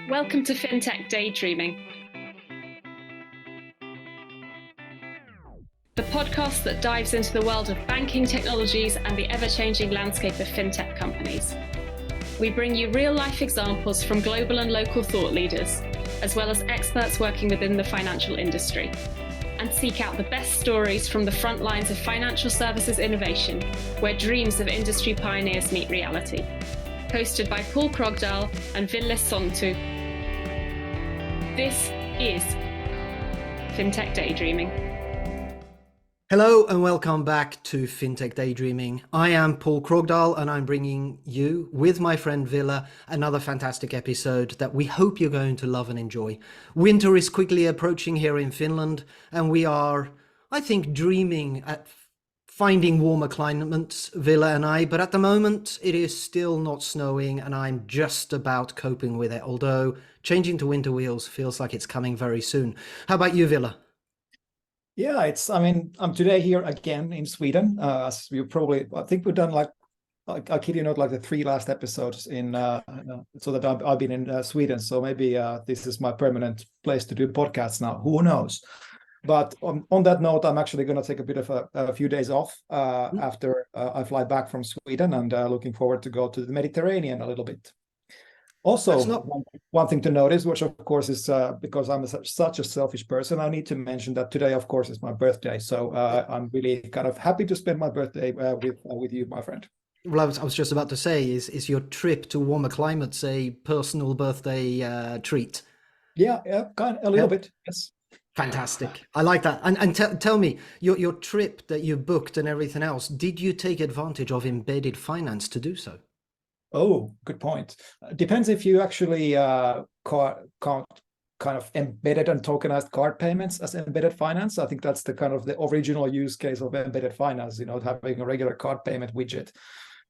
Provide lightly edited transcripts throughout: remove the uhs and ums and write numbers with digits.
Welcome to Fintech Daydreaming, the podcast that dives into the world of banking technologies and the ever-changing landscape of fintech companies. We bring you real-life examples from global and local thought leaders, as well as experts working within the financial industry, and seek out the best stories from the front lines of financial services innovation, where dreams of industry pioneers meet reality. Hosted by Paul Krogdahl and Ville Sointu. This is Fintech Daydreaming. Hello and welcome back to Fintech Daydreaming. I am Paul Krogdahl and I'm bringing you, with my friend Ville, another fantastic episode that we hope you're going to love and enjoy. Winter is quickly approaching here in Finland and we are, I think, dreaming at finding warmer climates, Ville and I, but at the moment it is still not snowing and I'm just about coping with it, although changing to winter wheels feels like it's coming very soon. How about you, Ville? Yeah, I'm today here again in Sweden. As you probably, I think we've done I kid you not, like the 3 last episodes so that I've been in Sweden. So maybe this is my permanent place to do podcasts now. Who knows? But on that note, I'm actually going to take a bit of a few days off after I fly back from Sweden, and looking forward to go to the Mediterranean a little bit. Also, one thing to notice, which of course is because I'm such a selfish person, I need to mention that today, of course, is my birthday. So I'm really kind of happy to spend my birthday with you, my friend. Well, I was just about to say, is your trip to warmer climates a personal birthday treat? Yeah, kind of a little bit, yes. Fantastic. I like that. And tell me, your trip that you booked and everything else, did you take advantage of embedded finance to do so? Oh, good point. Depends if you actually count kind of embedded and tokenized card payments as embedded finance. I think that's the kind of the original use case of embedded finance, having a regular card payment widget.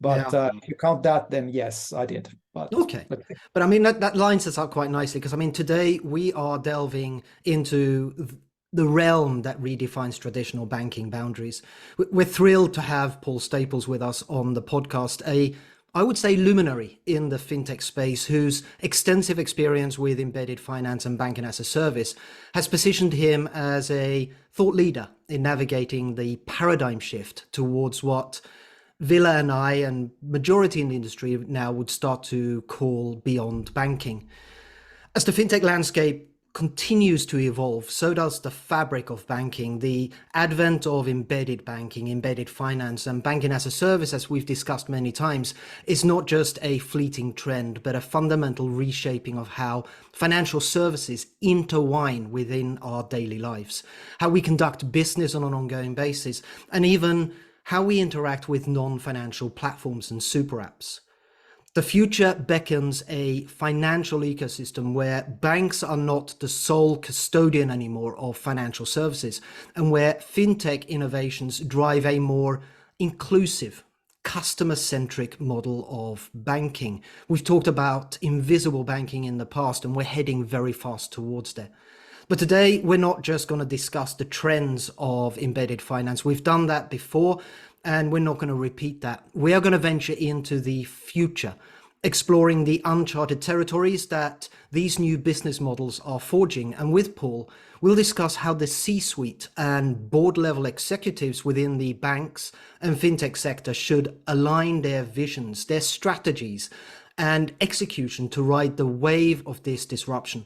But if you count that, then yes, I did. But okay. But I mean, that lines us up quite nicely, because I mean, today we are delving into the realm that redefines traditional banking boundaries. We're thrilled to have Paul Staples with us on the podcast, I would say luminary in the fintech space, whose extensive experience with embedded finance and banking as a service has positioned him as a thought leader in navigating the paradigm shift towards what Ville and I and majority in the industry now would start to call beyond banking. As the fintech landscape continues to evolve, so does the fabric of banking. The advent of embedded banking, embedded finance, and banking as a service, as we've discussed many times, is not just a fleeting trend, but a fundamental reshaping of how financial services intertwine within our daily lives, how we conduct business on an ongoing basis, and even how we interact with non-financial platforms and super apps. The future beckons a financial ecosystem where banks are not the sole custodian anymore of financial services, and where fintech innovations drive a more inclusive, customer-centric model of banking. We've talked about invisible banking in the past, and we're heading very fast towards that. But today, we're not just going to discuss the trends of embedded finance. We've done that before, and we're not going to repeat that. We are going to venture into the future, exploring the uncharted territories that these new business models are forging. And with Paul, we'll discuss how the C-suite and board-level executives within the banks and fintech sector should align their visions, their strategies, and execution to ride the wave of this disruption.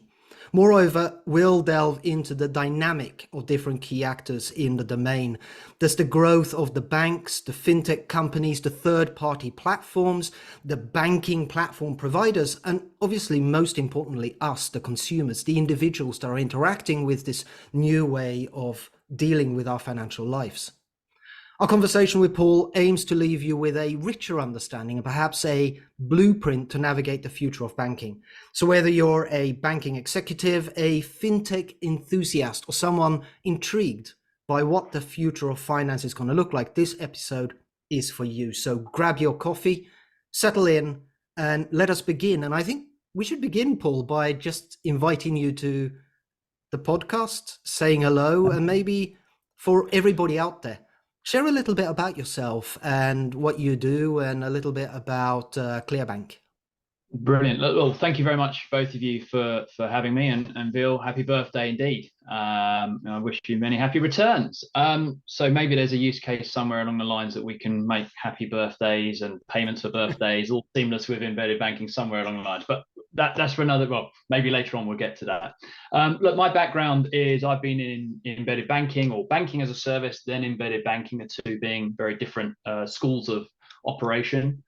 Moreover, we'll delve into the dynamic of different key actors in the domain. There's the growth of the banks, the fintech companies, the third-party platforms, the banking platform providers, and obviously, most importantly, us, the consumers, the individuals that are interacting with this new way of dealing with our financial lives. Our conversation with Paul aims to leave you with a richer understanding and perhaps a blueprint to navigate the future of banking. So whether you're a banking executive, a fintech enthusiast, or someone intrigued by what the future of finance is going to look like, this episode is for you. So grab your coffee, settle in, and let us begin. And I think we should begin, Paul, by just inviting you to the podcast, saying hello, and maybe for everybody out there, share a little bit about yourself and what you do, and a little bit about ClearBank. Brilliant. Well, thank you very much, both of you, for having me. And Ville, happy birthday indeed. I wish you many happy returns. So maybe there's a use case somewhere along the lines that we can make happy birthdays and payments for birthdays all seamless with embedded banking somewhere along the lines. But that's for another, well, maybe later on we'll get to that. Look, my background is I've been in embedded banking or banking as a service, then embedded banking, the two being very different schools of operation.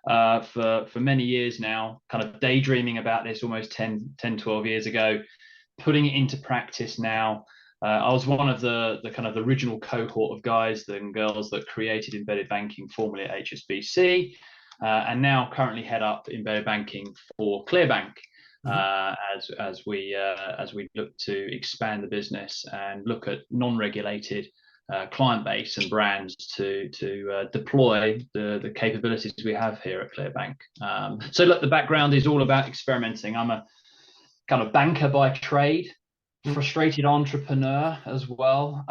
For many years now, kind of daydreaming about this almost 10, 12 years ago, putting it into practice now. I was one of the kind of the original cohort of guys and girls that created embedded banking, formerly at HSBC, and now currently head up embedded banking for ClearBank. As we look to expand the business and look at non-regulated client base and brands to deploy the capabilities we have here at ClearBank. So look, the background is all about experimenting. I'm a kind of banker by trade, frustrated entrepreneur as well,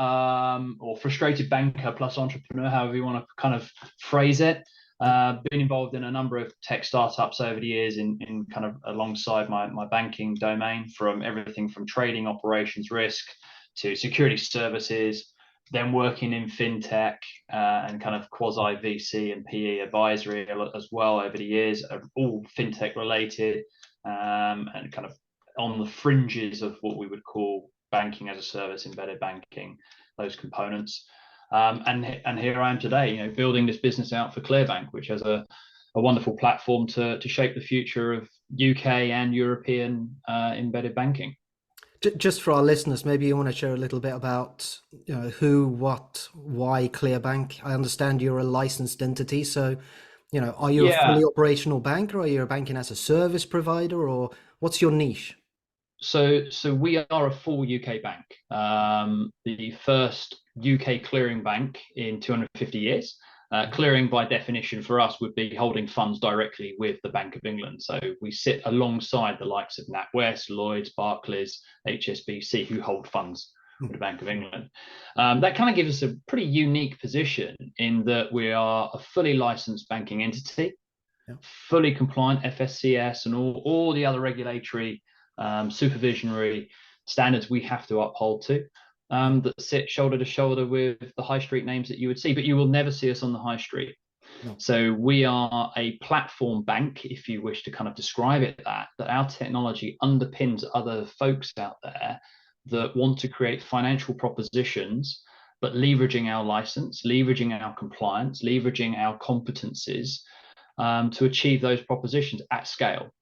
or frustrated banker plus entrepreneur, however you want to kind of phrase it. Been involved in a number of tech startups over the years in kind of alongside my banking domain, from everything from trading, operations, risk to security services, then working in fintech and kind of quasi VC and PE advisory as well over the years, all fintech related, and kind of on the fringes of what we would call banking as a service, embedded banking, those components. And here I am today, building this business out for ClearBank, which has a wonderful platform to shape the future of UK and European embedded banking. Just for our listeners, maybe you want to share a little bit about who, what, why ClearBank. I understand you're a licensed entity, so are you a fully operational bank, or are you a banking as a service provider, or what's your niche? So we are a full UK bank, the first UK clearing bank in 250 years. Clearing by definition for us would be holding funds directly with the Bank of England. So we sit alongside the likes of NatWest, Lloyds, Barclays, HSBC, who hold funds with the Bank of England. That kind of gives us a pretty unique position in that we are a fully licensed banking entity, fully compliant FSCS and all the other regulatory supervisionary standards we have to uphold to. That sit shoulder to shoulder with the high street names that you would see, but you will never see us on the high street. No. So we are a platform bank, if you wish to kind of describe it that our technology underpins other folks out there that want to create financial propositions, but leveraging our license, leveraging our compliance, leveraging our competencies to achieve those propositions at scale.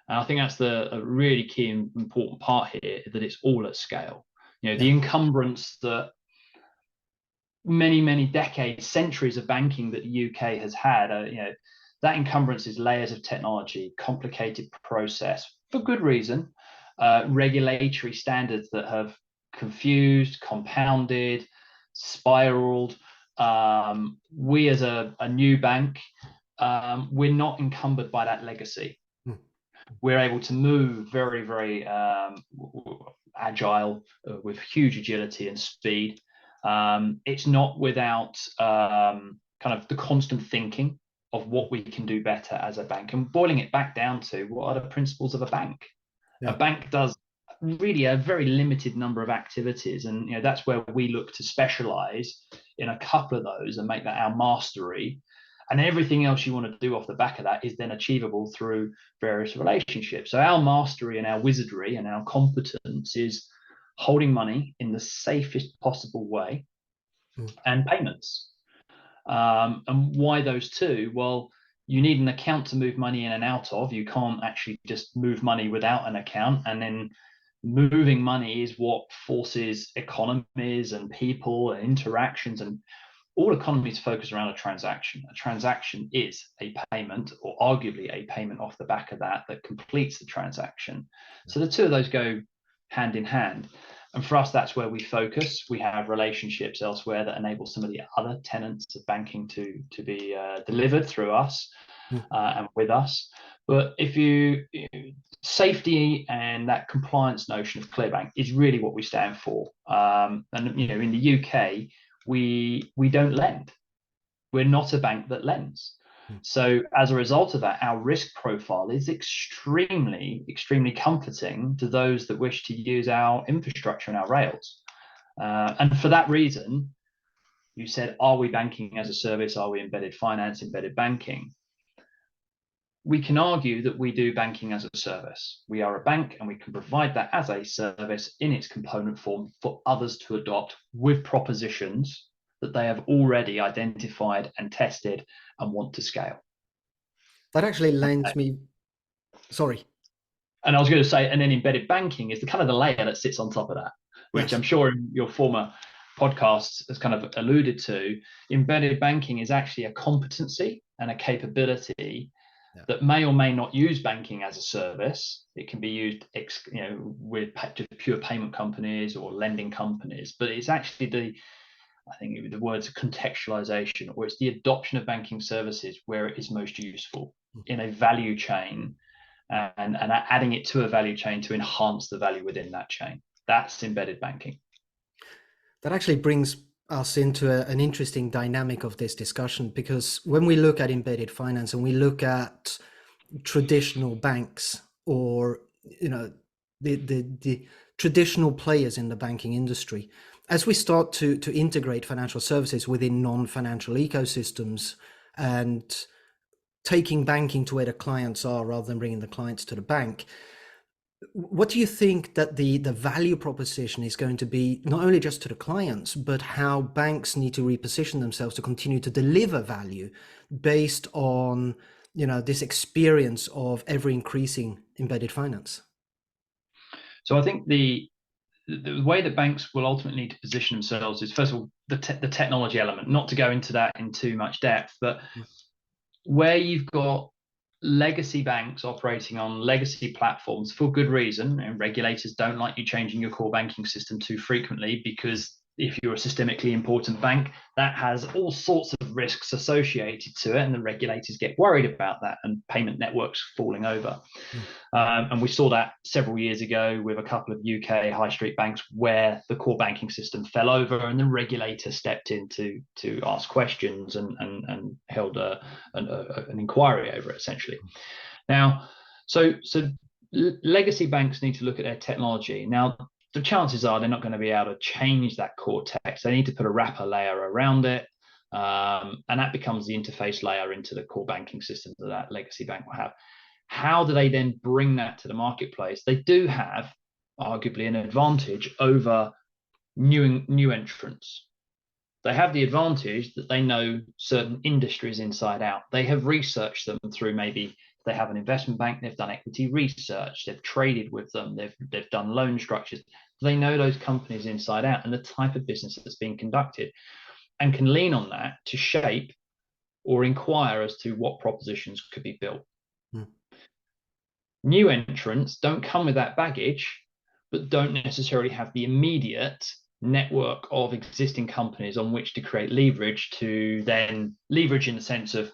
And I think that's a really key and important part here, that it's all at scale. The encumbrance that many decades, centuries of banking that the UK has had, that encumbrance is layers of technology, complicated process for good reason, regulatory standards that have confused, compounded, spiraled. We as a new bank, we're not encumbered by that legacy. We're able to move very, very agile, with huge agility and speed. It's not without kind of the constant thinking of what we can do better as a bank, and boiling it back down to what are the principles of a bank. A bank does really a very limited number of activities, and that's where we look to specialize in a couple of those and make that our mastery. And everything else you want to do off the back of that is then achievable through various relationships. So our mastery and our wizardry and our competence is holding money in the safest possible way and payments. And why those two? Well, you need an account to move money in and out of. You can't actually just move money without an account. And then moving money is what forces economies and people and interactions, and all economies focus around a transaction. A transaction is a payment, or arguably a payment off the back of that completes the transaction. So the two of those go hand in hand. And for us, that's where we focus. We have relationships elsewhere that enable some of the other tenets of banking to be delivered through us and with us. But safety and that compliance notion of ClearBank is really what we stand for. And in the UK, we don't lend. We're not a bank that lends. So as a result of that, our risk profile is extremely, extremely comforting to those that wish to use our infrastructure and our rails. And for that reason, you said, are we banking as a service? Are we embedded finance, embedded banking? We can argue that we do banking as a service. We are a bank and we can provide that as a service in its component form for others to adopt with propositions that they have already identified and tested and want to scale. That actually lends me, sorry. And I was going to say, and then embedded banking is the kind of the layer that sits on top of that, which I'm sure in your former podcasts has kind of alluded to. Embedded banking is actually a competency and a capability that may or may not use banking as a service. It can be used, with just pure payment companies or lending companies, but it's actually I think the word's contextualization, or it's the adoption of banking services where it is most useful in a value chain, and adding it to a value chain to enhance the value within that chain. That's embedded banking. That actually brings us into an interesting dynamic of this discussion, because when we look at embedded finance and we look at traditional banks, or the traditional players in the banking industry, as we start to integrate financial services within non-financial ecosystems and taking banking to where the clients are rather than bringing the clients to the bank, what do you think that the value proposition is going to be, not only just to the clients, but how banks need to reposition themselves to continue to deliver value based on, this experience of ever increasing embedded finance? So I think the way that banks will ultimately need to position themselves is, first of all, the technology element. Not to go into that in too much depth, but where you've got legacy banks operating on legacy platforms for good reason, and regulators don't like you changing your core banking system too frequently, because if you're a systemically important bank, that has all sorts of risks associated to it, and the regulators get worried about that and payment networks falling over. And we saw that several years ago with a couple of UK high street banks where the core banking system fell over, and the regulator stepped in to ask questions and held an inquiry over it, essentially. Now, so legacy banks need to look at their technology. Now, the chances are they're not going to be able to change that core tech. So they need to put a wrapper layer around it. And that becomes the interface layer into the core banking system that legacy bank will have. How do they then bring that to the marketplace? They do have arguably an advantage over new entrants. They have the advantage that they know certain industries inside out. They have researched them through, maybe they have an investment bank, they've done equity research, they've traded with them, they've done loan structures. They know those companies inside out and the type of business that's being conducted, and can lean on that to shape or inquire as to what propositions could be built. New entrants don't come with that baggage, but don't necessarily have the immediate network of existing companies on which to create leverage, to then leverage in the sense of,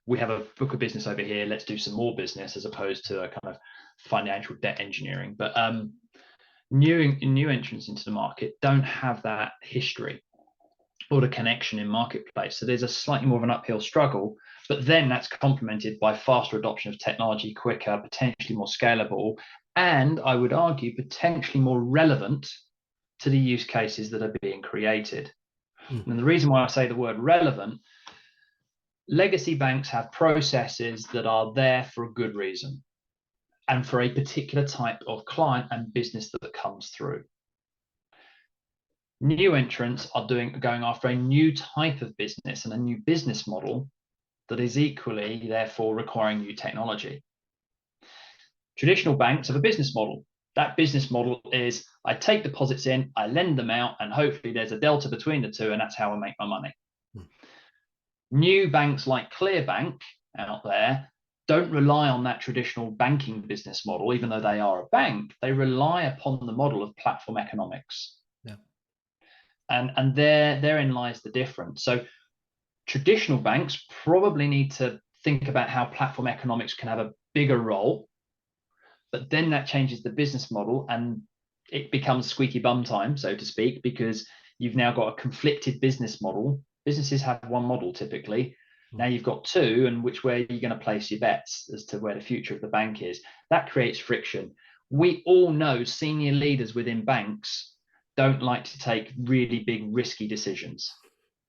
we have a book of business over here, let's do some more business, as opposed to a kind of financial debt engineering. But new entrants into the market don't have that history or the connection in marketplace. So there's a slightly more of an uphill struggle, but then that's complemented by faster adoption of technology, quicker, potentially more scalable, and I would argue potentially more relevant to the use cases that are being created. And the reason why I say the word relevant, legacy banks have processes that are there for a good reason and for a particular type of client and business that comes through. New entrants are going after a new type of business and a new business model that is equally, therefore, requiring new technology. Traditional banks have a business model. That business model is, I take deposits in, I lend them out, and hopefully there's a delta between the two, and that's how I make my money. New banks like ClearBank out there don't rely on that traditional banking business model, even though they are a bank. They rely upon the model of platform economics. And therein lies the difference. So traditional banks probably need to think about how platform economics can have a bigger role, but then that changes the business model and it becomes squeaky bum time, so to speak, because you've now got a conflicted business model. Businesses have one model typically, Now you've got two, and which way are you going to place your bets as to where the future of the bank is? That creates friction. We all know senior leaders within banks don't like to take really big, risky decisions.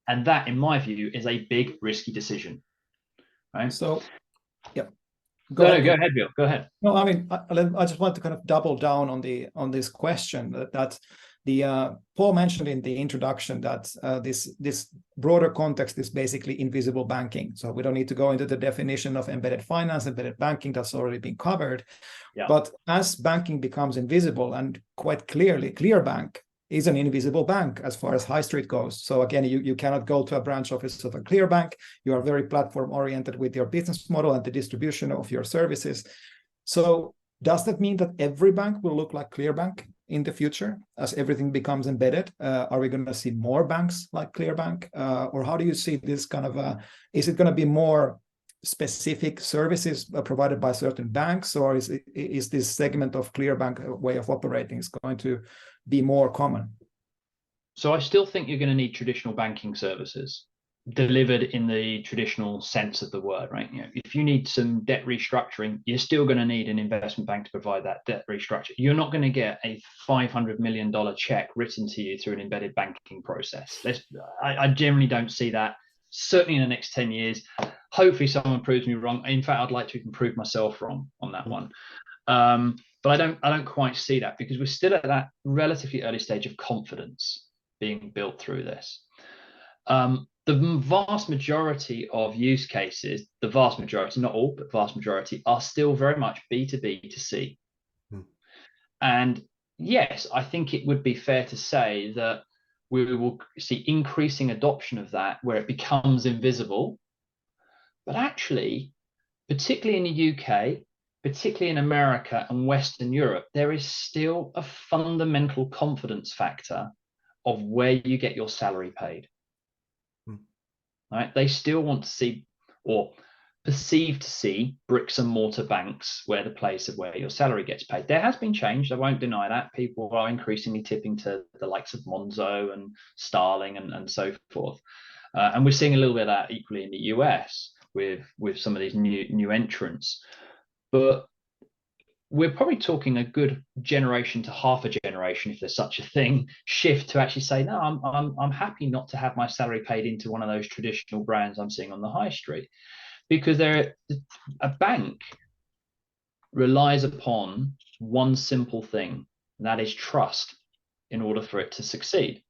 And that, in my view, is a big, risky decision. Right? So, yeah. Go ahead, Bill. Go ahead. No, I mean, I just want to kind of double down on this question that the Paul mentioned in the introduction that this broader context is basically invisible banking. So we don't need to go into the definition of embedded finance, embedded banking, that's already been covered. Yeah. But as banking becomes invisible, and quite clearly, ClearBank is an invisible bank as far as high street goes. So again, you cannot go to a branch office of a ClearBank. You are very platform oriented with your business model and the distribution of your services. So does that mean that every bank will look like ClearBank in the future as everything becomes embedded? Are we going to see more banks like ClearBank? Or how do you see this kind of, is it going to be more specific services provided by certain banks, or is this segment of ClearBank way of operating is going to be more common? So I still think you're going to need traditional banking services delivered in the traditional sense of the word, right? You know, if you need some debt restructuring, you're still going to need an investment bank to provide that debt restructure. You're not going to get a $500 million check written to you through an embedded banking process. I generally don't see that, certainly in the next 10 years. Hopefully someone proves me wrong. In fact, I'd like to even prove myself wrong on that one. But I don't quite see that, because we're still at that relatively early stage of confidence being built through this. The vast majority of use cases, the vast majority, not all, but vast majority, are still very much B2B2C. And yes, I think it would be fair to say that we will see increasing adoption of that where it becomes invisible. But actually, particularly in the UK, particularly in America and Western Europe, there is still a fundamental confidence factor of where you get your salary paid. Right? They still want to see, or perceive to see, bricks and mortar banks where the place of where your salary gets paid. There has been change, I won't deny that. People are increasingly tipping to the likes of Monzo and Starling and so forth. And we're seeing a little bit of that equally in the US with some of these new entrants. But we're probably talking a good generation to half a generation, if there's such a thing, shift to actually say, no, I'm happy not to have my salary paid into one of those traditional brands I'm seeing on the high street, because a bank relies upon one simple thing, and that is trust in order for it to succeed.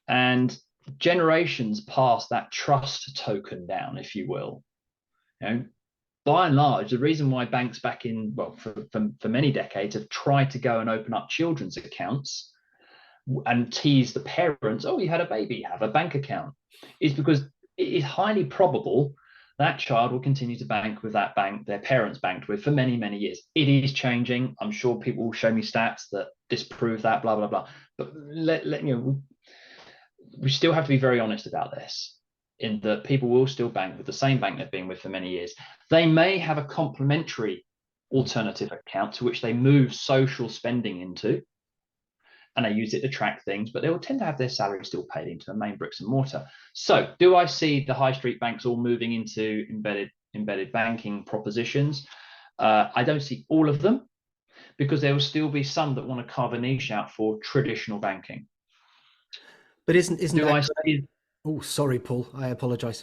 And generations pass that trust token down, if you will. You know, by and large, the reason why banks back in, well, for many decades have tried to go and open up children's accounts and tease the parents, oh, you had a baby, have a bank account, is because it is highly probable that child will continue to bank with that bank their parents banked with for many, many years. It is changing. I'm sure people will show me stats that disprove that, blah, blah, blah. But we still have to be very honest about this, in that people will still bank with the same bank they've been with for many years. They may have a complementary alternative account to which they move social spending into, and they use it to track things, but they will tend to have their salary still paid into a main bricks and mortar. So do I see the high street banks all moving into embedded banking propositions? I don't see all of them, because there will still be some that want to carve a niche out for traditional banking. But isn't do that... I see... Oh, sorry, Paul. I apologize.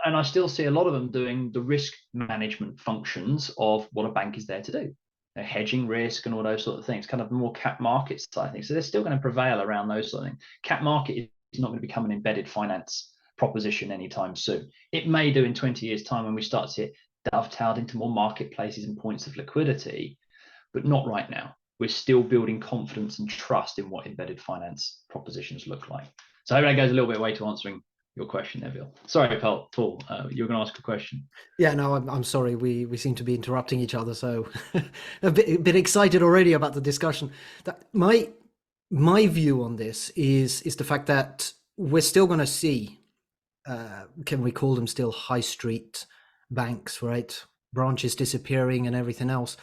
And I still see a lot of them doing the risk management functions of what a bank is there to do. They're hedging risk and all those sort of things, kind of more cap market side things. So they're still going to prevail around those sort of things. Cap market is not going to become an embedded finance proposition anytime soon. It may do in 20 years' time when we start to see it dovetailed into more marketplaces and points of liquidity, but not right now. We're still building confidence and trust in what embedded finance propositions look like. So I hope that goes a little bit away to answering your question there, Bill. Sorry, Paul, you were going to ask a question. Yeah, no, I'm sorry. We seem to be interrupting each other, so a bit excited already about the discussion. My view on this is the fact that we're still going to see, can we call them still high street banks, right? Branches disappearing and everything else.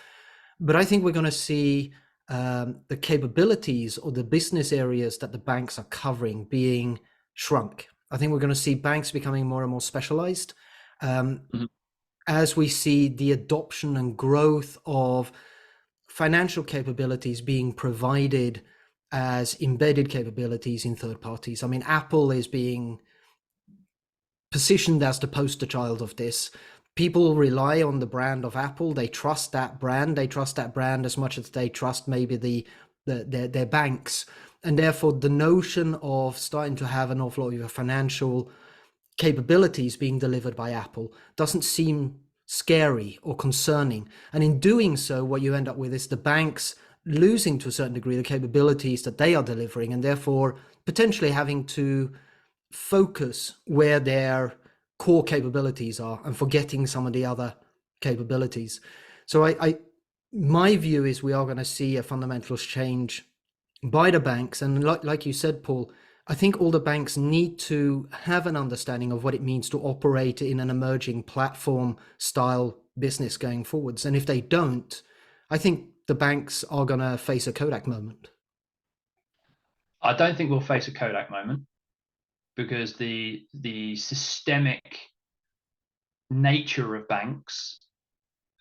But I think we're going to see the capabilities or the business areas that the banks are covering being shrunk. I think we're going to see banks becoming more and more specialized. Mhm. as we see the adoption and growth of financial capabilities being provided as embedded capabilities in third parties. I mean, Apple is being positioned as the poster child of this. People rely on the brand of Apple. They trust that brand. They trust that brand as much as they trust maybe their banks. And therefore, the notion of starting to have an awful lot of financial capabilities being delivered by Apple doesn't seem scary or concerning. And in doing so, what you end up with is the banks losing to a certain degree the capabilities that they are delivering, and therefore potentially having to focus where their core capabilities are and forgetting some of the other capabilities. So my view is we are going to see a fundamental change by the banks. And like you said, Paul, I think all the banks need to have an understanding of what it means to operate in an emerging platform style business going forwards. And if they don't, I think the banks are going to face a Kodak moment. I don't think we'll face a Kodak moment, because the systemic nature of banks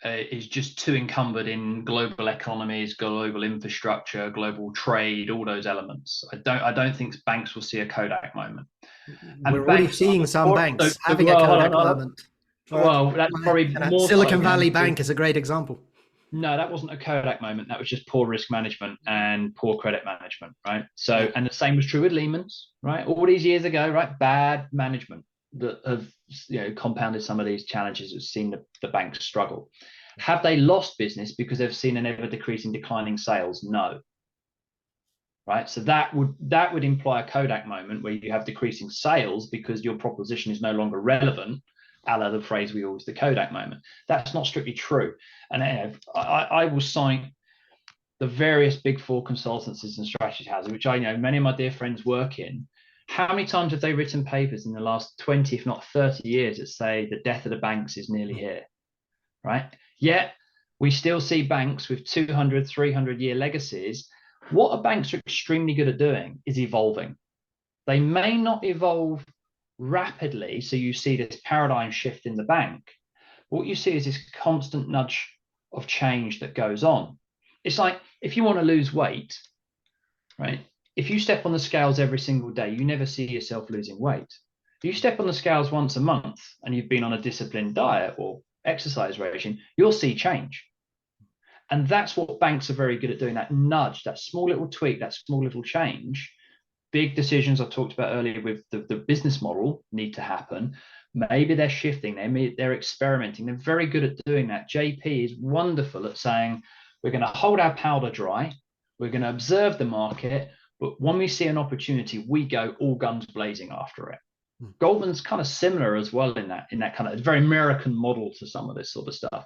is just too encumbered in global economies, global infrastructure, global trade, all those elements. I don't think banks will see a Kodak moment. And we're already seeing some banks having a Kodak moment. Well, that's probably more Silicon so Valley Bank is a great example. No, that wasn't a Kodak moment. That was just poor risk management and poor credit management, right? So, and the same was true with Lehman's, right? All these years ago, right? Bad management that have, compounded some of these challenges. We've seen the banks struggle. Have they lost business because they've seen an ever declining sales? No. Right. So that would imply a Kodak moment where you have decreasing sales because your proposition is no longer relevant, a la the phrase we always, the Kodak moment. That's not strictly true. And I will cite the various big four consultancies and strategy houses, which I know many of my dear friends work in. How many times have they written papers in the last 20, if not 30 years that say the death of the banks is nearly here, right? Yet we still see banks with 200, 300-year legacies. What banks are extremely good at doing is evolving. They may not evolve rapidly, so you see this paradigm shift in the bank. What you see is this constant nudge of change that goes on. It's like if you want to lose weight, right? If you step on the scales every single day, you never see yourself losing weight. If you step on the scales once a month and you've been on a disciplined diet or exercise regime, you'll see change. And that's what banks are very good at doing, that nudge, that small little tweak, that small little change. Big decisions I talked about earlier with the business model need to happen. Maybe they're shifting, they're experimenting. They're very good at doing that. JP is wonderful at saying, we're going to hold our powder dry. We're going to observe the market. But when we see an opportunity, we go all guns blazing after it. Goldman's kind of similar as well in that kind of very American model to some of this sort of stuff.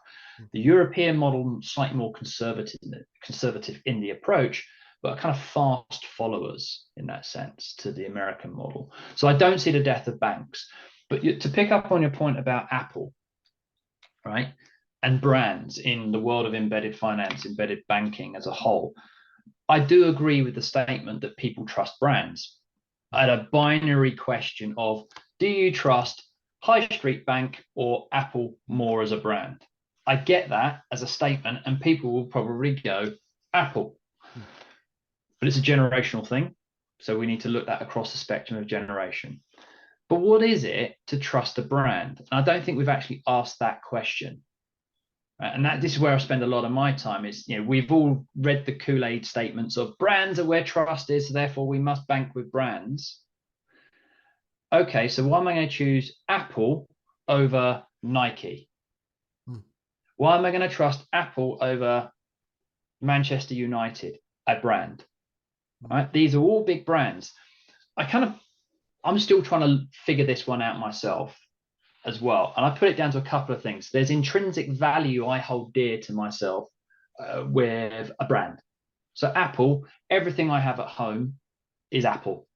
The European model, slightly more conservative in the approach, but kind of fast followers in that sense to the American model. So I don't see the death of banks. But to pick up on your point about Apple, right, and brands in the world of embedded finance, embedded banking as a whole, I do agree with the statement that people trust brands. I had a binary question of, do you trust High Street Bank or Apple more as a brand? I get that as a statement, and people will probably go Apple. But it's a generational thing. So we need to look at that across the spectrum of generation. But what is it to trust a brand? And I don't think we've actually asked that question. And this is where I spend a lot of my time is, we've all read the Kool-Aid statements of brands are where trust is, so therefore we must bank with brands. Okay, so why am I going to choose Apple over Nike? Why am I going to trust Apple over Manchester United, a brand? Right? These are all big brands. I'm still trying to figure this one out myself as well. And I put it down to a couple of things. There's intrinsic value I hold dear to myself with a brand. So Apple, everything I have at home is Apple.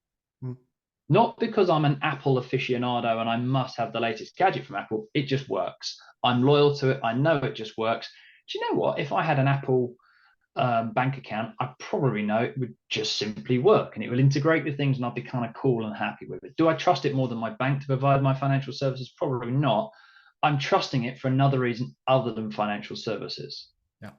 Not because I'm an Apple aficionado and I must have the latest gadget from Apple. It just works. I'm loyal to it. I know it just works. Do you know what? If I had an Apple bank account, I probably know it would just simply work and it will integrate with things and I'll be kind of cool and happy with it. Do I trust it more than my bank to provide my financial services? Probably not. I'm trusting it for another reason other than financial services. Yeah.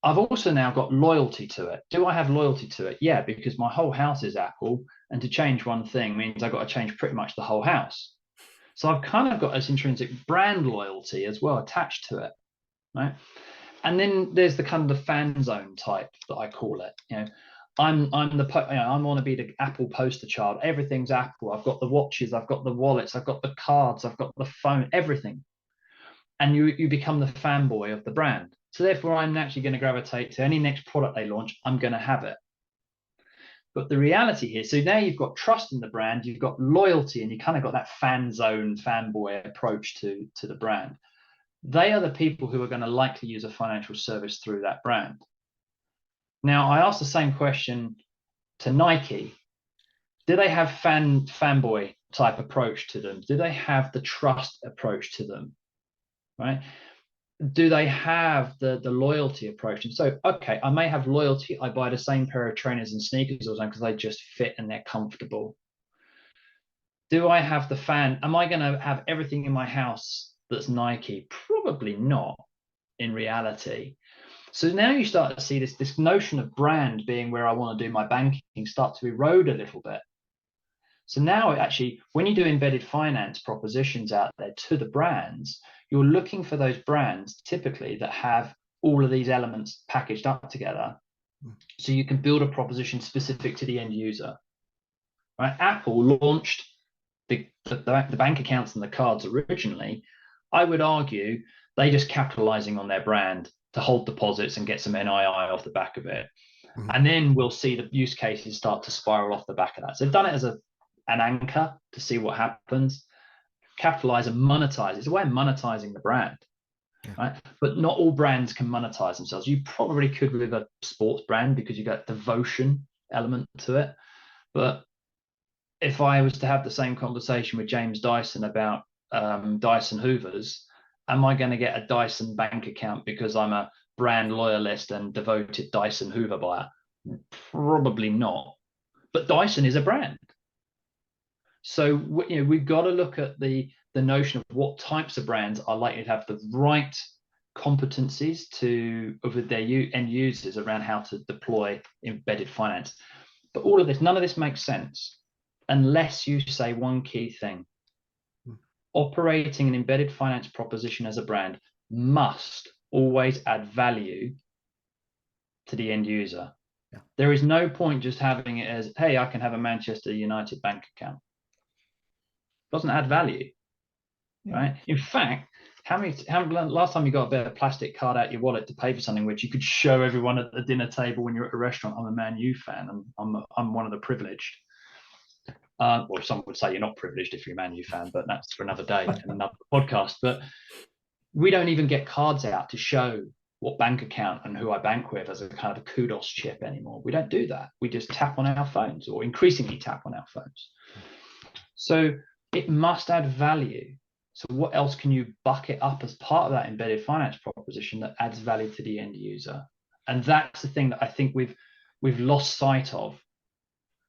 I've also now got loyalty to it. Do I have loyalty to it? Yeah, because my whole house is Apple, and to change one thing means I've got to change pretty much the whole house. So I've kind of got this intrinsic brand loyalty as well attached to it, right? And then there's the kind of the fan zone type that I call it. You know, I want to be the Apple poster child. Everything's Apple. I've got the watches, I've got the wallets, I've got the cards, I've got the phone, everything. And you become the fanboy of the brand. So therefore, I'm naturally going to gravitate to any next product they launch. I'm going to have it. But the reality here, so now you've got trust in the brand, you've got loyalty, and you kind of got that fan zone, fanboy approach to the brand. They are the people who are going to likely use a financial service through that brand. Now, I asked the same question to Nike. Do they have fanboy type approach to them? Do they have the trust approach to them? Right? Do they have the loyalty approach? And so, okay, I may have loyalty. I buy the same pair of trainers and sneakers all the time because they just fit and they're comfortable. Do I have the fan? Am I going to have everything in my house that's Nike? Probably not in reality. So now you start to see this notion of brand being where I want to do my banking start to erode a little bit. So now actually, when you do embedded finance propositions out there to the brands, you're looking for those brands typically that have all of these elements packaged up together. So you can build a proposition specific to the end user. Right? Apple launched the bank accounts and the cards originally. I would argue they just capitalizing on their brand to hold deposits and get some NII off the back of it. Mm-hmm. And then we'll see the use cases start to spiral off the back of that. So they've done it as an anchor to see what happens. Capitalize and monetize. It's a way of monetizing the brand, right? But not all brands can monetize themselves. You probably could with a sports brand because you got devotion element to it. But if I was to have the same conversation with James Dyson about Dyson Hoovers, am I going to get a Dyson bank account because I'm a brand loyalist and devoted Dyson Hoover buyer? Probably not. But Dyson is a brand. So we've got to look at the notion of what types of brands are likely to have the right competencies with their end users around how to deploy embedded finance. But all of this, none of this makes sense unless you say one key thing. Operating an embedded finance proposition as a brand must always add value to the end user. Yeah. There is no point just having it as, hey, I can have a Manchester United bank account. It doesn't add value, right? In fact, how last time you got a bit of plastic card out your wallet to pay for something which you could show everyone at the dinner table when you're at a restaurant, I'm a Man U fan, and I'm one of the privileged. Or some would say you're not privileged if you're a Man U fan, but that's for another day and another podcast. But we don't even get cards out to show what bank account and who I bank with as a kind of a kudos chip anymore. We don't do that. We just tap on our phones, or increasingly tap on our phones. So it must add value. So what else can you bucket up as part of that embedded finance proposition that adds value to the end user? And that's the thing that I think we've lost sight of.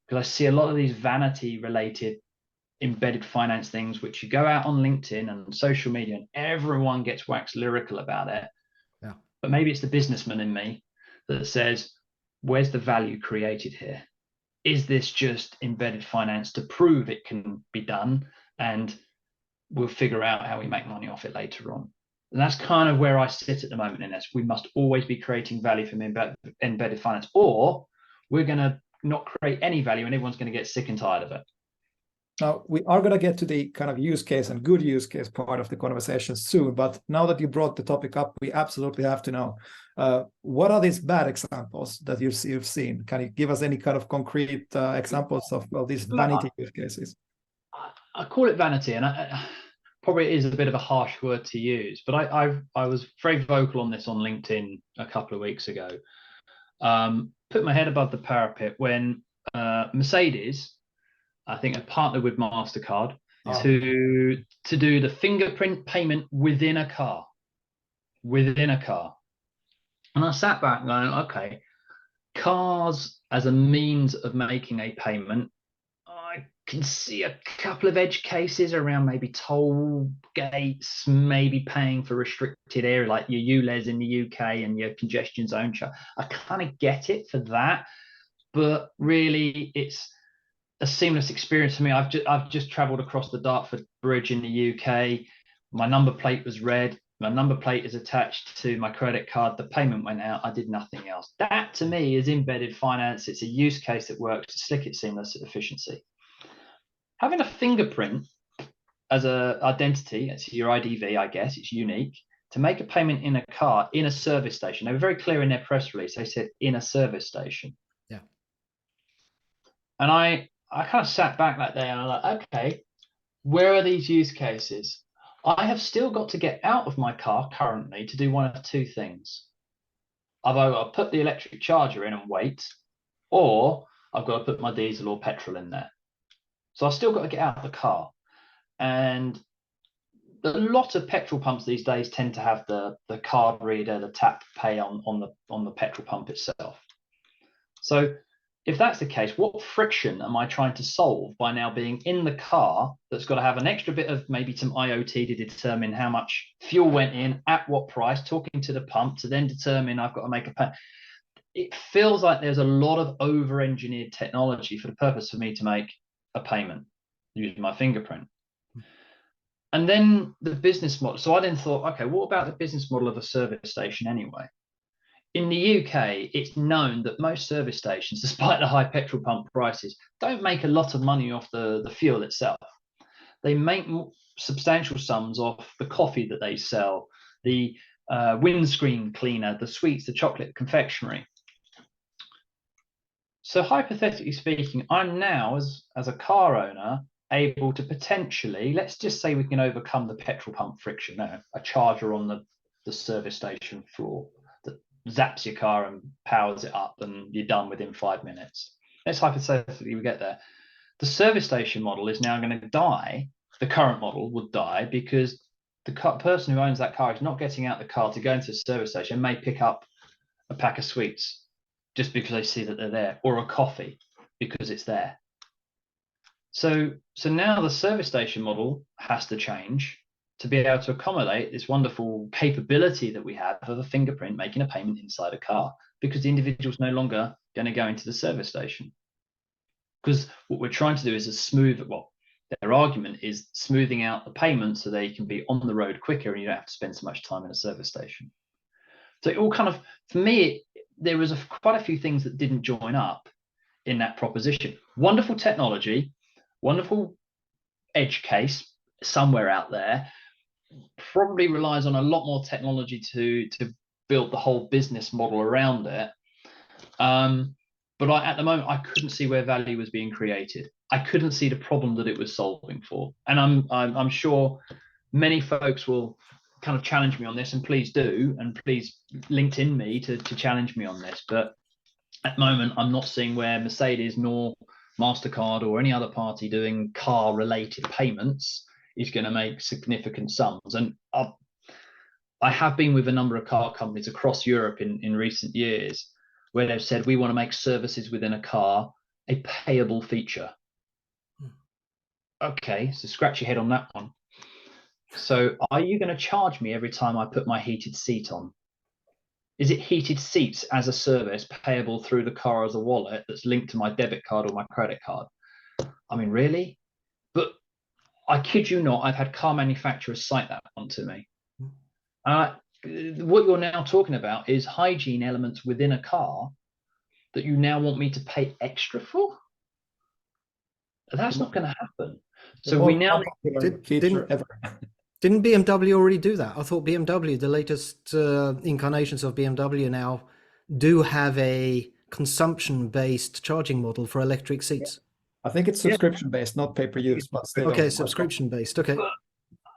Because I see a lot of these vanity-related embedded finance things, which you go out on LinkedIn and social media, and everyone gets waxed lyrical about it. Yeah. But maybe it's the businessman in me that says, where's the value created here? Is this just embedded finance to prove it can be done, and we'll figure out how we make money off it later on? And that's kind of where I sit at the moment in this. We must always be creating value from embedded finance, or we're going to not create any value and everyone's going to get sick and tired of it. Now, we are going to get to the kind of use case and good use case part of the conversation soon, but now that you brought the topic up, we absolutely have to know, what are these bad examples that you've seen? Can you give us any kind of concrete examples of these vanity use cases? I call it vanity, and I probably is a bit of a harsh word to use, but I was very vocal on this on LinkedIn a couple of weeks ago. Put my head above the parapet when Mercedes, I think, had partnered with MasterCard to do the fingerprint payment within a car. And I sat back going, okay, cars as a means of making a payment, I can see a couple of edge cases around maybe toll gates, maybe paying for restricted area like your ULEZ in the UK and your congestion zone charge. I kind of get it for that, but really it's a seamless experience for me. I've just travelled across the Dartford Bridge in the UK. My number plate was red. My number plate is attached to my credit card. The payment went out. I did nothing else. That to me is embedded finance. It's a use case that works. It's slick, it's seamless, it's efficiency. Having a fingerprint as an identity, it's your IDV, I guess, it's unique, to make a payment in a car, in a service station. They were very clear in their press release. They said in a service station. Yeah. And I kind of sat back that day and I'm like, okay, where are these use cases? I have still got to get out of my car currently to do one of two things. I've either got to put the electric charger in and wait, or I've got to put my diesel or petrol in there. So I've still got to get out of the car. And a lot of petrol pumps these days tend to have the card reader, the tap pay on the petrol pump itself. So if that's the case, what friction am I trying to solve by now being in the car that's got to have an extra bit of maybe some IoT to determine how much fuel went in, at what price, talking to the pump to then determine I've got to make a pay. It feels like there's a lot of over-engineered technology for the purpose for me to make a payment using my fingerprint. And then the business model. So I then thought, okay, what about the business model of a service station anyway? In the UK, it's known that most service stations, despite the high petrol pump prices, don't make a lot of money off the fuel itself. They make substantial sums off the coffee that they sell, the windscreen cleaner, the sweets, the chocolate confectionery. So hypothetically speaking, I'm now, as a car owner, able to potentially, let's just say we can overcome the petrol pump friction, a charger on the service station floor that zaps your car and powers it up and you're done within 5 minutes. Let's hypothetically we get there. The service station model is now going to die. The current model would die because the person who owns that car is not getting out the car to go into a service station and may pick up a pack of sweets just because they see that they're there, or a coffee because it's there. So now the service station model has to change to be able to accommodate this wonderful capability that we have of a fingerprint making a payment inside a car, because the individual's no longer going to go into the service station. Because what we're trying to do is their argument is smoothing out the payment so they can be on the road quicker and you don't have to spend so much time in a service station. So it all kind of, for me, there was quite a few things that didn't join up in that proposition. Wonderful technology, wonderful edge case somewhere out there, probably relies on a lot more technology to build the whole business model around it. But at the moment, I couldn't see where value was being created. I couldn't see the problem that it was solving for. And I'm sure many folks will kind of challenge me on this, and please do, and please LinkedIn me to challenge me on this. But at the moment, I'm not seeing where Mercedes nor MasterCard or any other party doing car-related payments is going to make significant sums. And I have been with a number of car companies across Europe in recent years where they've said, we want to make services within a car a payable feature. Okay, so scratch your head on that one. So are you going to charge me every time I put my heated seat on? Is it heated seats as a service payable through the car as a wallet that's linked to my debit card or my credit card? I mean, really? But I kid you not, I've had car manufacturers cite that one to me. What you're now talking about is hygiene elements within a car that you now want me to pay extra for? That's not going to happen. So we now didn't BMW already do that? I thought BMW, the latest incarnations of BMW now do have a consumption-based charging model for electric seats. I think it's subscription-based, not pay-per-use, but still. Okay, subscription-based. Okay. But,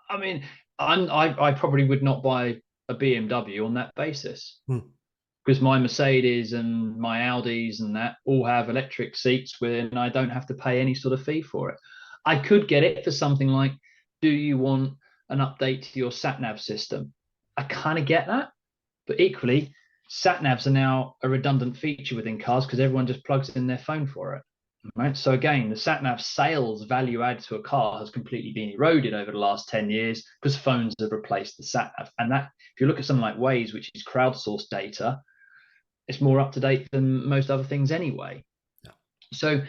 I mean, I probably would not buy a BMW on that basis, because my Mercedes and my Audis and that all have electric seats and I don't have to pay any sort of fee for it. I could get it for something like, do you want an update to your sat-nav system? I kind of get that, but equally, sat-navs are now a redundant feature within cars because everyone just plugs in their phone for it. Right. So again, the sat nav sales value add to a car has completely been eroded over the last 10 years because phones have replaced the sat nav. And that, if you look at something like Waze, which is crowdsourced data, it's more up to date than most other things anyway. Yeah. So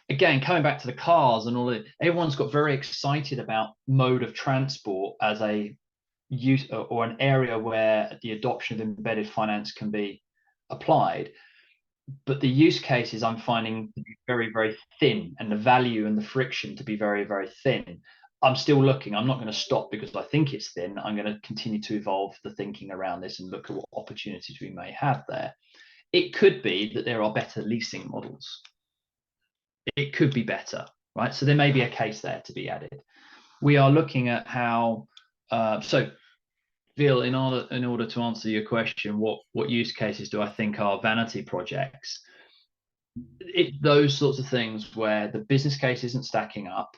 again, coming back to the cars and all of it, everyone's got very excited about mode of transport as a use or an area where the adoption of embedded finance can be applied. But the use cases I'm finding to be very, very thin, and the value and the friction to be very, very thin. I'm still looking. I'm not going to stop because I think it's thin. I'm going to continue to evolve the thinking around this and look at what opportunities we may have there. It could be that there are better leasing models. It could be better, right? So there may be a case there to be added. We are looking at how, so Ville, in order to answer your question, what use cases do I think are vanity projects? Those sorts of things where the business case isn't stacking up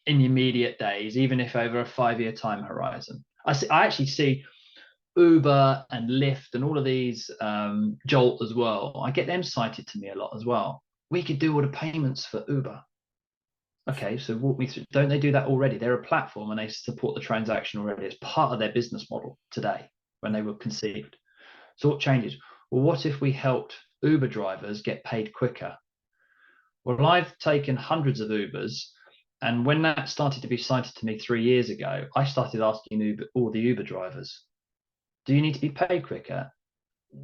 in the immediate days, even if over a 5-year time horizon. I actually see Uber and Lyft and all of these, Jolt as well. I get them cited to me a lot as well. We could do all the payments for Uber. Okay, so walk me through. Don't they do that already? They're a platform and they support the transaction already as part of their business model today when they were conceived. So what changes? Well, what if we helped Uber drivers get paid quicker? Well, I've taken hundreds of Ubers, and when that started to be cited to me 3 years ago, I started asking all the Uber drivers, do you need to be paid quicker?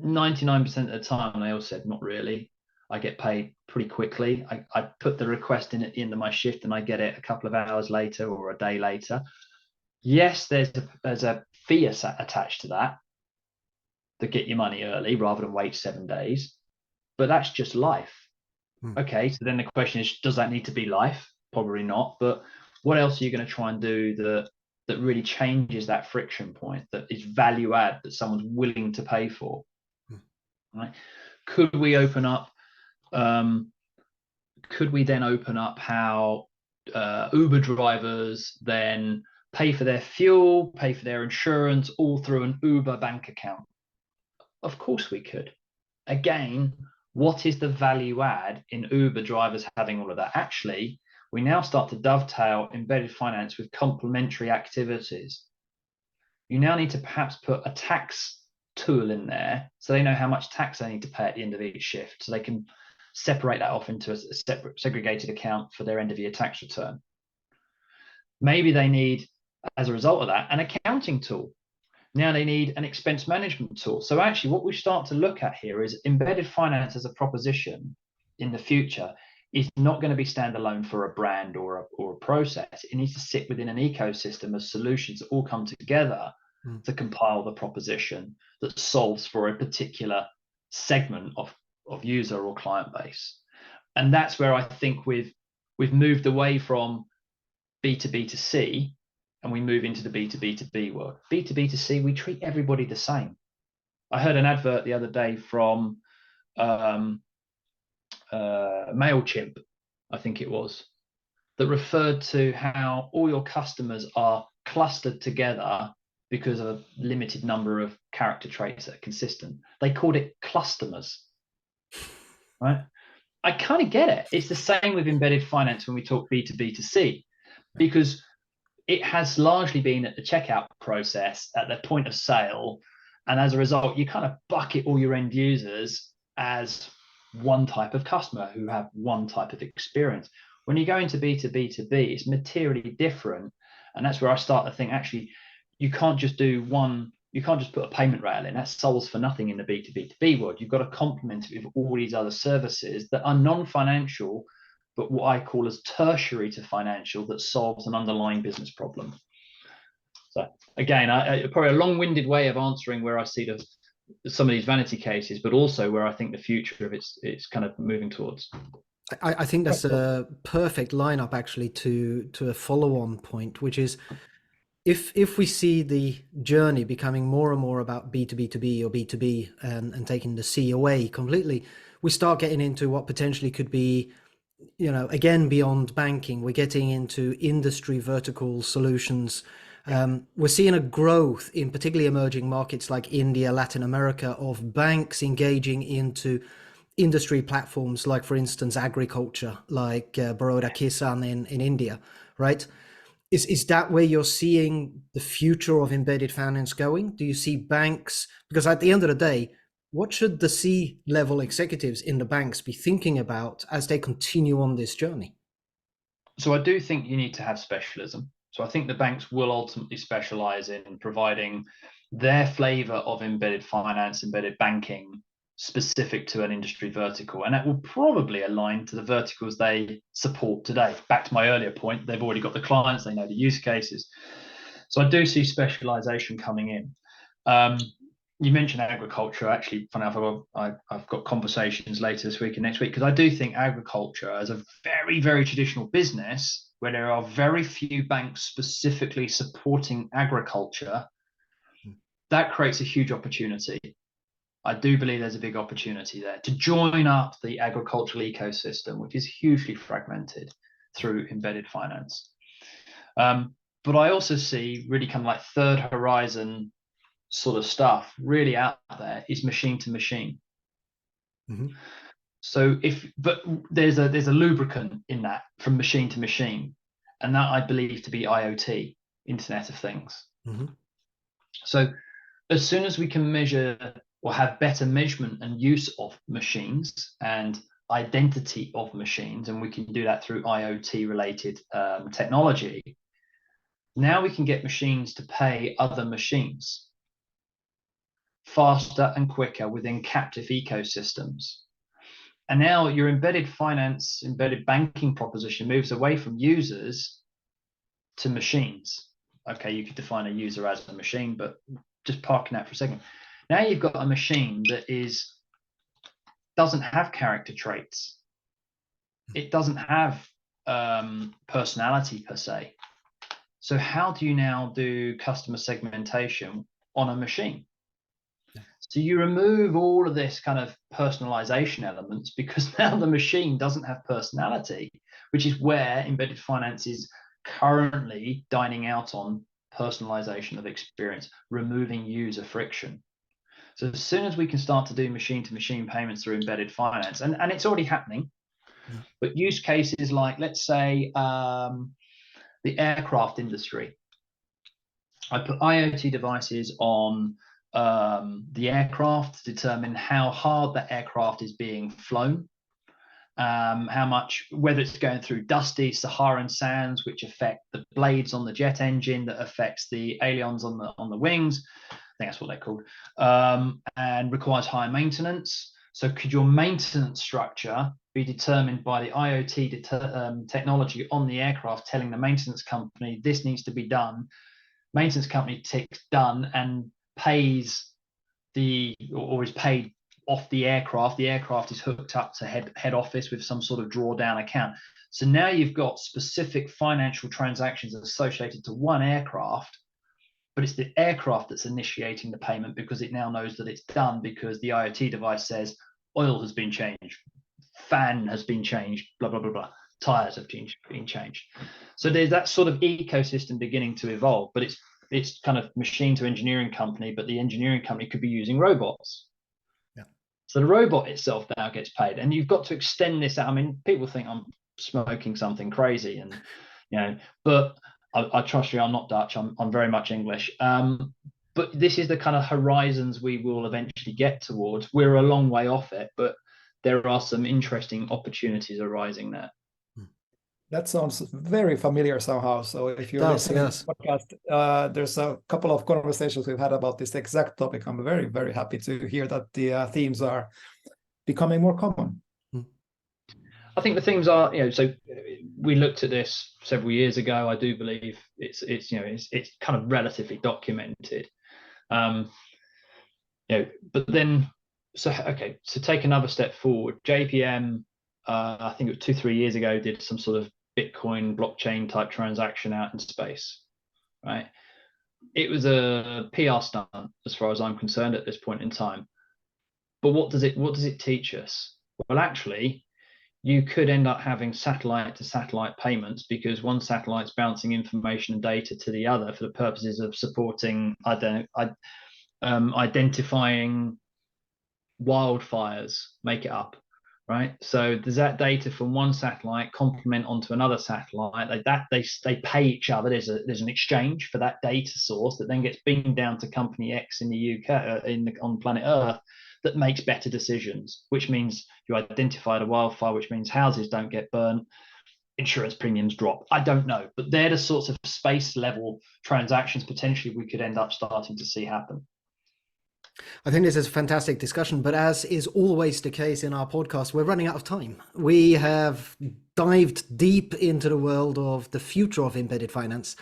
99% of the time, they all said, not really. I get paid pretty quickly. I put the request in at the end of my shift and I get it a couple of hours later or a day later. Yes, there's a fee attached to that get your money early rather than wait 7 days, but that's just life. Okay, so then the question is, does that need to be life? Probably not, but what else are you going to try and do that really changes that friction point, that is value add, that someone's willing to pay for? Right? Could we open up could we then open up how Uber drivers then pay for their fuel, pay for their insurance, all through an Uber bank account? Of course we could. Again, what is the value add in Uber drivers having all of that? Actually, we now start to dovetail embedded finance with complementary activities. You now need to perhaps put a tax tool in there so they know how much tax they need to pay at the end of each shift, so they can separate that off into a separate segregated account for their end of year tax return. Maybe they need, as a result of that, an accounting tool. Now they need an expense management tool. So actually what we start to look at here is embedded finance as a proposition in the future is not going to be standalone for a brand or a process. It needs to sit within an ecosystem of solutions that all come together to compile the proposition that solves for a particular segment of user or client base. And that's where I think we've moved away from B2B to C and we move into the B2B to B world. B2B to C, we treat everybody the same. I heard an advert the other day from MailChimp, I think it was, that referred to how all your customers are clustered together because of a limited number of character traits that are consistent. They called it clustomers, right? I kind of get it. It's the same with embedded finance when we talk B2B to C, because it has largely been at the checkout process, at the point of sale. And as a result, you kind of bucket all your end users as one type of customer who have one type of experience. When you go into B2B to B, it's materially different. And that's where I start to think, actually, you can't just do one, you can't just put a payment rail in. That solves for nothing in the B2B to B world. You've got to complement it with all these other services that are non-financial, but what I call as tertiary to financial, that solves an underlying business problem. So again, probably a long-winded way of answering where I see some of these vanity cases, but also where I think the future of it's kind of moving towards. I think that's a perfect lineup actually to a follow-on point, which is if we see the journey becoming more and more about B2B to B or B2B and taking the C away completely, we start getting into what potentially could be, again, beyond banking. We're getting into industry vertical solutions. We're seeing a growth in particularly emerging markets like India, Latin America, of banks engaging into industry platforms, like for instance agriculture, like Baroda Kisan in India, right? Is that where you're seeing the future of embedded finance going? Do you see banks? Because at the end of the day, what should the C-level executives in the banks be thinking about as they continue on this journey? So I do think you need to have specialism. So I think the banks will ultimately specialize in providing their flavor of embedded finance, embedded banking, specific to an industry vertical. And that will probably align to the verticals they support today. Back to my earlier point, they've already got the clients, they know the use cases. So I do see specialization coming in. You mentioned agriculture. Actually, funny enough, I've got conversations later this week and next week, because I do think agriculture, as a very, very traditional business, where there are very few banks specifically supporting agriculture, that creates a huge opportunity. I do believe there's a big opportunity there to join up the agricultural ecosystem, which is hugely fragmented, through embedded finance. But I also see really kind of like third horizon sort of stuff really out there is machine to machine. Mm-hmm. So but there's a lubricant in that from machine to machine, and that I believe to be IoT, Internet of Things. Mm-hmm. So as soon as we can measure or have better measurement and use of machines and identity of machines, and we can do that through IoT related technology, now we can get machines to pay other machines faster and quicker within captive ecosystems. And now your embedded finance, embedded banking proposition moves away from users to machines. Okay, you could define a user as a machine, but just parking that for a second. Now you've got a machine that doesn't have character traits. It doesn't have personality per se. So how do you now do customer segmentation on a machine? So you remove all of this kind of personalization elements, because now the machine doesn't have personality, which is where embedded finance is currently dining out on personalization of experience, removing user friction. So as soon as we can start to do machine-to-machine payments through embedded finance, and it's already happening, but use cases like, let's say, the aircraft industry. I put IoT devices on the aircraft to determine how hard that aircraft is being flown, how much, whether it's going through dusty Saharan sands, which affect the blades on the jet engine, that affects the ailerons on the wings. I think that's what they're called, and requires higher maintenance. So could your maintenance structure be determined by the IoT technology on the aircraft, telling the maintenance company this needs to be done? Maintenance company ticks done and pays or is paid off the aircraft. The aircraft is hooked up to head office with some sort of drawdown account. So now you've got specific financial transactions associated to one aircraft, but it's the aircraft that's initiating the payment, because it now knows that it's done, because the IoT device says oil has been changed, fan has been changed, blah, blah, blah, blah. Tires have been changed. So there's that sort of ecosystem beginning to evolve, but it's kind of machine to engineering company, but the engineering company could be using robots. Yeah. So the robot itself now gets paid, and you've got to extend this out. I mean, people think I'm smoking something crazy, and but I trust you, I'm not Dutch. I'm very much English. But this is the kind of horizons we will eventually get towards. We're a long way off it, but there are some interesting opportunities arising there. That sounds very familiar somehow. So if you're listening to the podcast, there's a couple of conversations we've had about this exact topic. I'm very, very happy to hear that the themes are becoming more common. I think the themes are, so we looked at this several years ago. I do believe it's kind of relatively documented. But then, so take another step forward. JPM, I think it was 2-3 years ago, did some sort of Bitcoin blockchain type transaction out in space, right? It was a PR stunt as far as I'm concerned at this point in time. But what does it teach us? Well, actually, you could end up having satellite to satellite payments, because one satellite's bouncing information and data to the other for the purposes of supporting identifying wildfires make it up, right? So does that data from one satellite complement onto another satellite? They pay each other. There's an exchange for that data source that then gets beamed down to company X in the UK on planet Earth that makes better decisions, which means you identified a wildfire, which means houses don't get burnt, insurance premiums drop. I don't know, but they're the sorts of space level transactions potentially we could end up starting to see happen. I think this is a fantastic discussion, but as is always the case in our podcast, we're running out of time. We have dived deep into the world of the future of embedded finance,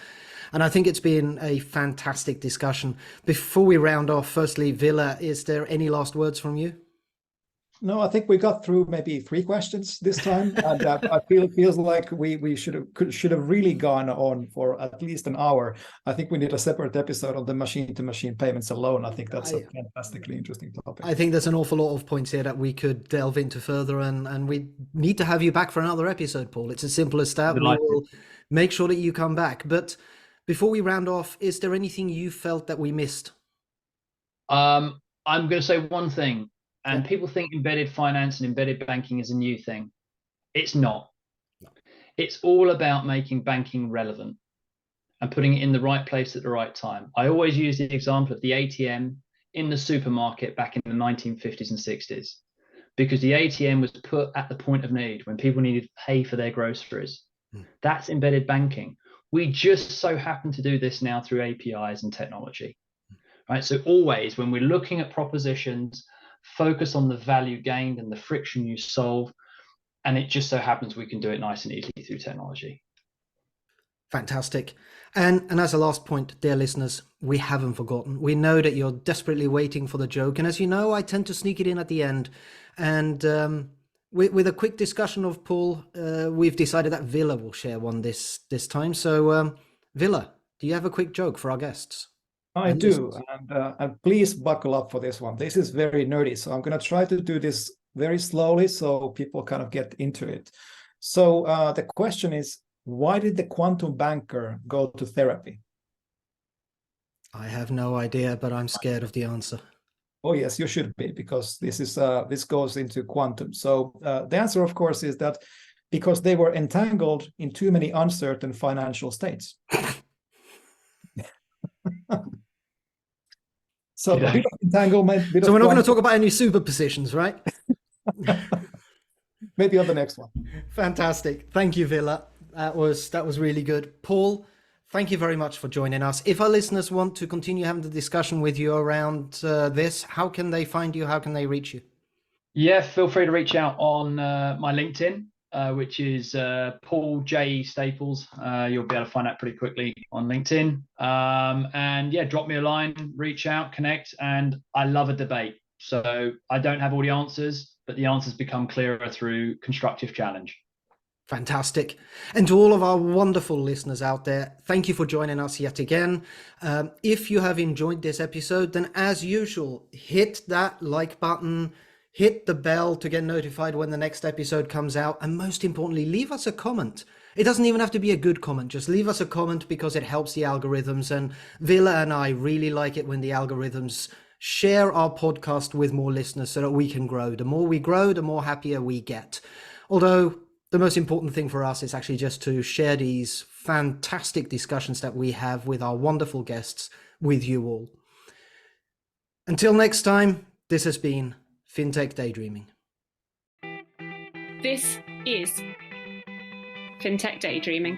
and I think it's been a fantastic discussion. Before we round off, firstly, Ville, is there any last words from you? No, I think we got through maybe 3 questions this time, and I feel it feels like we should have really gone on for at least an hour. I think we need a separate episode on the machine-to-machine payments alone. I think that's a fantastically interesting topic. I think there's an awful lot of points here that we could delve into further, and we need to have you back for another episode, Paul. It's as simple as that. We will make sure that you come back. But before we round off, is there anything you felt that we missed? I'm going to say one thing. And people think embedded finance and embedded banking is a new thing. It's not. It's all about making banking relevant and putting it in the right place at the right time. I always use the example of the ATM in the supermarket back in the 1950s and 60s, because the ATM was put at the point of need when people needed to pay for their groceries. That's embedded banking. We just so happen to do this now through APIs and technology. Right? So always when we're looking at propositions, focus on the value gained and the friction you solve, and it just so happens we can do it nice and easily through technology. Fantastic. And as a last point, dear listeners, we haven't forgotten. We know that you're desperately waiting for the joke, and as you know, I tend to sneak it in at the end. And with a quick discussion of Paul, we've decided that Ville will share one this time. So Ville, do you have a quick joke for our guests? I do, and please buckle up for this one. This is very nerdy, so I'm going to try to do this very slowly so people kind of get into it. So the question is, why did the quantum banker go to therapy? I have no idea, but I'm scared of the answer. Oh yes, you should be, because this goes into quantum. So the answer, of course, is that because they were entangled in too many uncertain financial states. So a bit of entanglement. So we're not going to talk about any superpositions, right? Maybe on the next one. Fantastic. Thank you, Ville. That was really good. Paul, thank you very much for joining us. If our listeners want to continue having the discussion with you around this, how can they find you? How can they reach you? Yeah, feel free to reach out on my LinkedIn, which is Paul J. Staples. You'll be able to find that pretty quickly on LinkedIn. And yeah, drop me a line, reach out, connect. And I love a debate. So I don't have all the answers, but the answers become clearer through constructive challenge. Fantastic. And to all of our wonderful listeners out there, thank you for joining us yet again. If you have enjoyed this episode, then as usual, hit that like button, hit the bell to get notified when the next episode comes out. And most importantly, leave us a comment. It doesn't even have to be a good comment. Just leave us a comment because it helps the algorithms. And Ville and I really like it when the algorithms share our podcast with more listeners so that we can grow. The more we grow, the more happier we get. Although the most important thing for us is actually just to share these fantastic discussions that we have with our wonderful guests with you all. Until next time, this has been Fintech Daydreaming. This is Fintech Daydreaming.